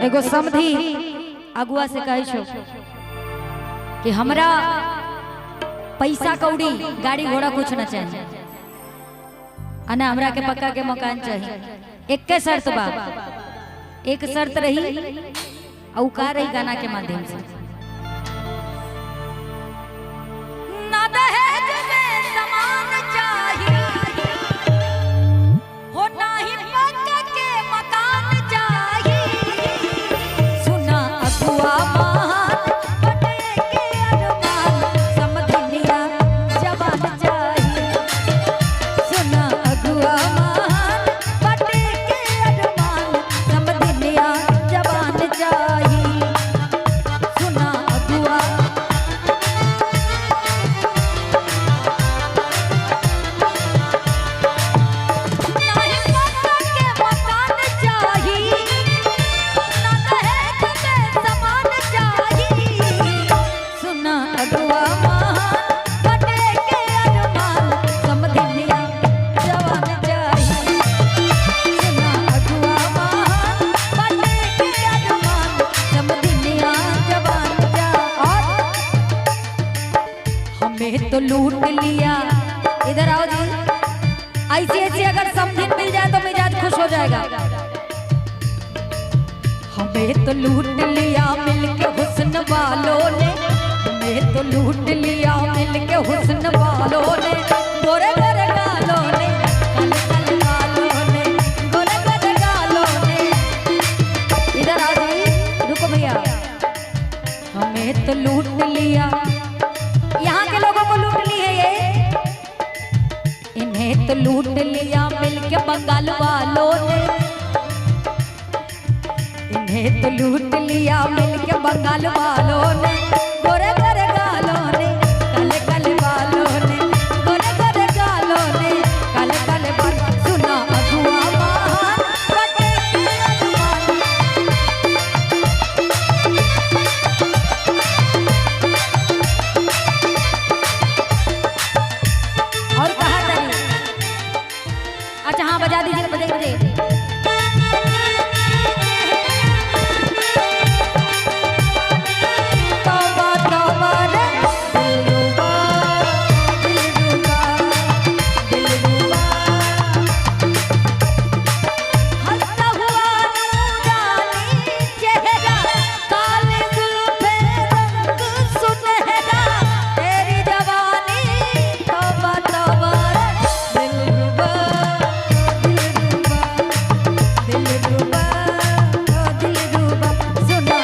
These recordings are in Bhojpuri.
एगो समधी अगुआ से कहे छो कि हमरा पैसा कौड़ी गाड़ी घोड़ा कुछ न चाहिए, अना हमरा के पक्का के मकान चाहिए। एक के शर्त बा, एक शर्त रही और का रही गाना के माध्यम से ना दहेज में सामान चाहिए हो ना ही पक्का के मकान चाहिए। सुना अगुआ महान बटे के अरमान समधिनिया जवान चाहिए। सुना अगुआ महान बटे के अरमान समधिनिया जवान चाहिए। सुना अगुआ तो लूट लिया। इधर आओ जी, ऐसी ऐसी अगर समधिन मिल जाए तो मिजाज खुश हो जाएगा। हमें तो लूट लिया मिलके हुस्न वालों ने, हमें तो लूट लिया मिलके हुस्न वालों ने। गोरे गोरे गालों ने, काले काले गालों ने, गोरे गोरे गालों ने। इधर आओ जी, रुको भैया। हमें तो लूट लिया, यहाँ के लोगों को लूट ली है ये। इन्हें तो लूट लिया मिलके बंगाल वालों ने, इन्हें तो लूट लिया मिलके बंगाल वालों ने। गोरे गोरे गालों ने, काले काले बालों ने, गोरे गोरे गालों ने, काले काले बाल। सुना अगुआ महान बटे के अरमान। और कहा तरी, अच्छा हाँ बजा दीजिए, बजाइए बजाइए। तौबा तौबा रे दिलरुबा, दिलरुबा, दिलरुबा। हंसता हुआ नूरानी चेहरा, काले जुल्फे रंग सुनहरा, तेरी जवानी तौबा तौबा रे दिलरुबा, दिलरुबा, दिलरुबा, दिलरुबा। सुना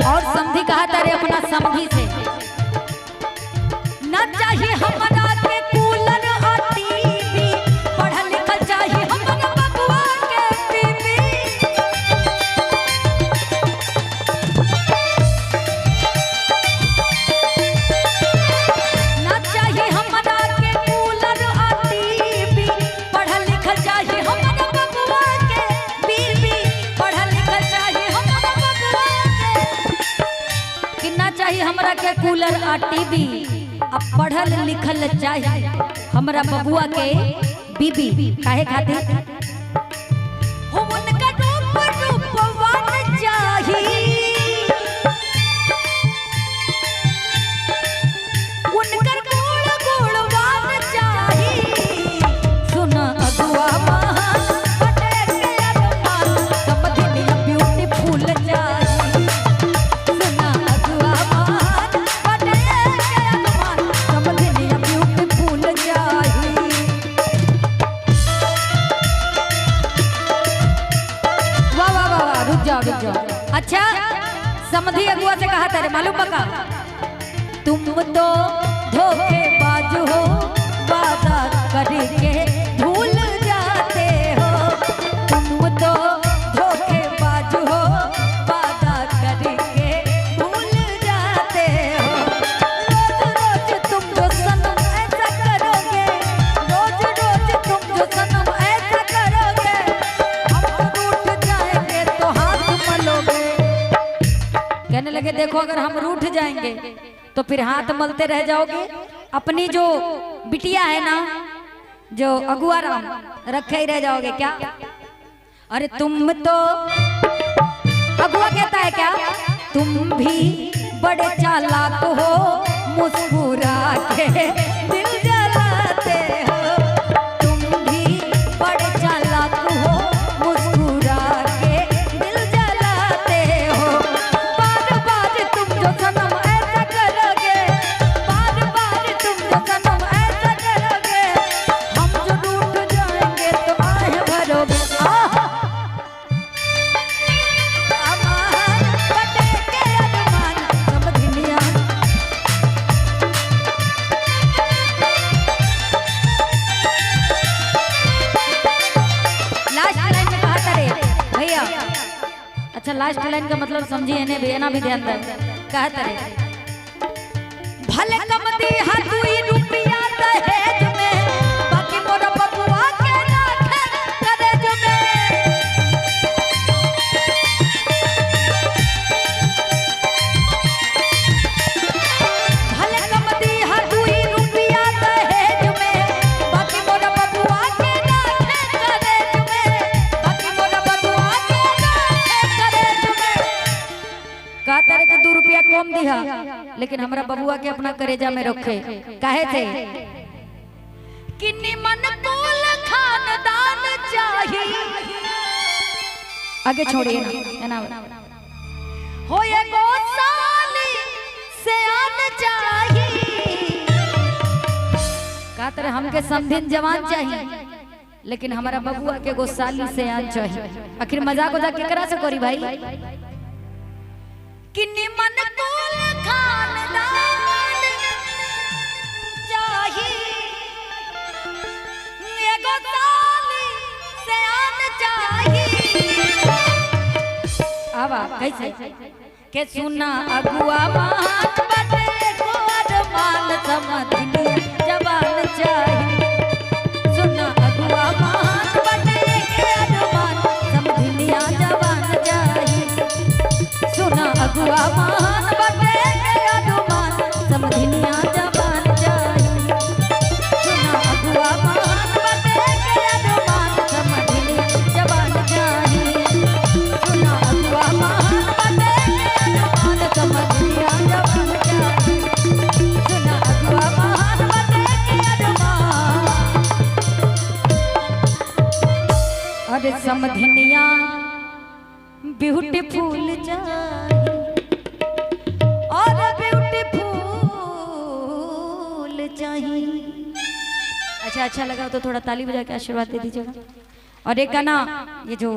और समधी कहा तारे अपना समधी से, ना चाहिए हमरा के कूलर और टीवी, पढ़ल लिखल चाहिए हमरा बबुआ के बीबी। ना चाहिए हमरा के कूलर और टीवी, पढ़ल लिखल चाहिए हमरा बबुआ के बीबी, पढ़ल लिखल चाहिए हमरा बबुआ के। कि ना चाहिए हमरा के कूलर और टीवी, अब पढ़ल लिखल चाहिए हमरा बबुआ के बीबी। काहे खातिर? हो उनका रूप रूपवान चाहिए, उनकर गुण गुणवान चाहिए। सुना अगुआ महान बटे के अरमान समधिनिया ब्यूटीफुल चाहिए। सुना अगुआ महान बटे के अरमान समधिनिया ब्यूटीफुल चाहिए। वाह वाह वाह वाह, रुक जाओ रुक जाओ। अच्छा समधी अगुआ से कहा तारे मालूम बका, तुम तो धोखेबाज हो, वादा करके भूल जाते हो। तुम तो धोखेबाज हो, वादा करके भूल जाते हो। रोज रोज तुम जो सनम ऐसा करोगे, रोज रोज तुम जो सनम ऐसा करोगे, हम रूठ जाएंगे तो हाथ मलोगे। कहने लगे देखो अगर हम रूठ जाएंगे तो फिर हाथ मलते रह जाओगे। अपनी जो बिटिया है ना, जो अगुआ राम, रखे ही रह जाओगे क्या? अरे तुम तो, अगुआ कहता है क्या, तुम भी बड़े चालाक हो, मुस्कुरा के दिल जलाते हो। तुम भी बड़े चालाक हो, मुस्कुरा के दिल जलाते हो। बार बार तुम जो सनम ऐसा करोगे, बार बार तुम जो सनम ऐसा करोगे, हम जो रूठ जाएंगे तो आहें भरोगे। अच्छा, लास्ट लाइन का मतलब समझिए ने भी, ना भी ध्यान दे। कहते रहे भले कम दी हाथुई रुपया दहेज में, बाकी मोर बबुआ के राखे करेज में। भले कम दी हाथुई रुपया दहेज में, बाकी मोर बबुआ के राखे करेज में, बाकी मोर बबुआ के का तरह के 2 रुपया कम दिहा, लेकिन हमरा बबुआ के अपना करेजा में रखे। काहे थे कि निमन कुल खानदान चाहिए। आगे छोड़िए ना, हो ये गोसाली से आन चाहिए। का तरह हमके समधिन जवान चाहिए, लेकिन हमारा बबुआ के गोसाली से आन चाहिए। आखिर मजाक वजाक केकरा से करी भाई? कि निमन कुल खानदान चाहिए, एगो साली से आन चाहिए। आवा कैसे के सुना अगुआ मान बटे को अरमान, समधिनिया जवान चाहिए। सुना अगुआ मान बटे के अरमान, समधिनिया जवान चाहिए। सुना अगुआ मान बटे के अरमान, समधिनिया जवान चाहिए। सुना अगुआ मान बटे के अरमान, समधिनिया जवान चाहिए। सुना अगुआ मान बटे के अरमान, समधिनिया जवान चाहिए। सुना अगुआ मान बटे के अरमान, अरे समधिनिया ब्यूटीफुल चाहिए, और ब्यूटीफुल चाहिए। अच्छा लगा तो थोड़ा ताली बजा के आशीर्वाद दे दीजिएगा। और एक गाना ये जो